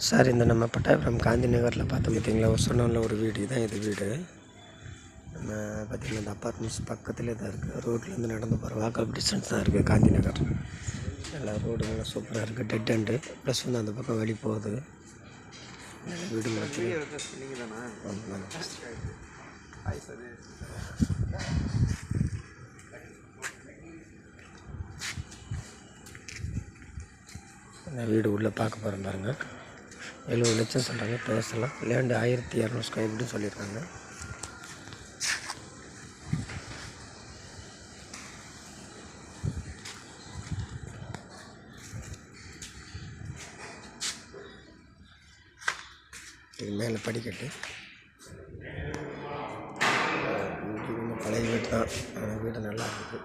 Sir இந்த நம்ம பட்டாபிராம் காந்தி நகரில் பார்த்தோம் பார்த்தீங்களா, ஒரு சொன்னோம்ல ஒரு வீடு தான். இது வீடு நம்ம பார்த்திங்கன்னா இந்த அப்பார்ட்மெண்ட்ஸ் பக்கத்துலேயே தான் இருக்குது. ரோட்லேருந்து நடந்து போகிற வாக்கப் டிஸ்டன்ஸ் தான் இருக்குது காந்தி நகர். நல்லா ரோடு நல்லா சூப்பராக இருக்குது. டெட் எண்டு ப்ளஸ் வந்து அந்த பக்கம் வெளி போகுது. வீடு இந்த வீடு உள்ளே பார்க்க போகிறேன் பாருங்கள். 70 லட்சம் சொல்கிறாங்க, பேசலாம். லேண்டு 1200 ஸ்கொயர் ஃபீட்டுன்னு சொல்லியிருக்காங்க. இது மேலே படிக்கட்டு. இது பழைய வீடு தான், ஆனால் வீடு நல்லா இருக்குது.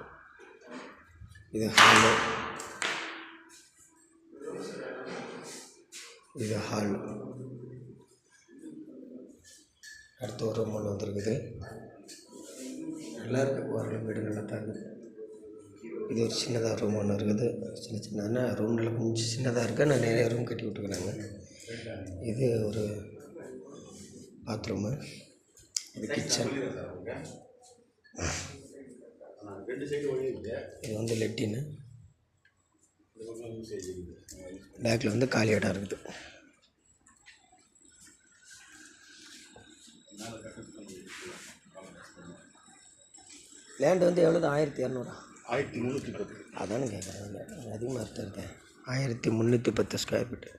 இது ஹாலு, இது ஹால். அடுத்து ஒரு ரூம் ஒன்று வந்துருக்குது. நல்லா இருக்குது, ஓரளவு வீடு நல்லா தான் இருக்குது. இது ஒரு சின்னதாக ரூம் ஒன்று இருக்குது. சின்ன ரூம் நல்லா கொஞ்சம் சின்னதாக இருக்குது. நான் நிறைய ரூம் கட்டி விட்டுருக்குறாங்க. இது ஒரு பாத்ரூமு, இது கிச்சன், இது வந்து லெட்டின்னு. பேக்கில் வந்து காலி இடம் இருக்குது. லேண்டு வந்து எவ்வளோ? 1200. 1310. அதானு கேட்குறேன். அதிகமாக இருக்கேன். 1310 ஸ்கொயர் ஃபீட்டு.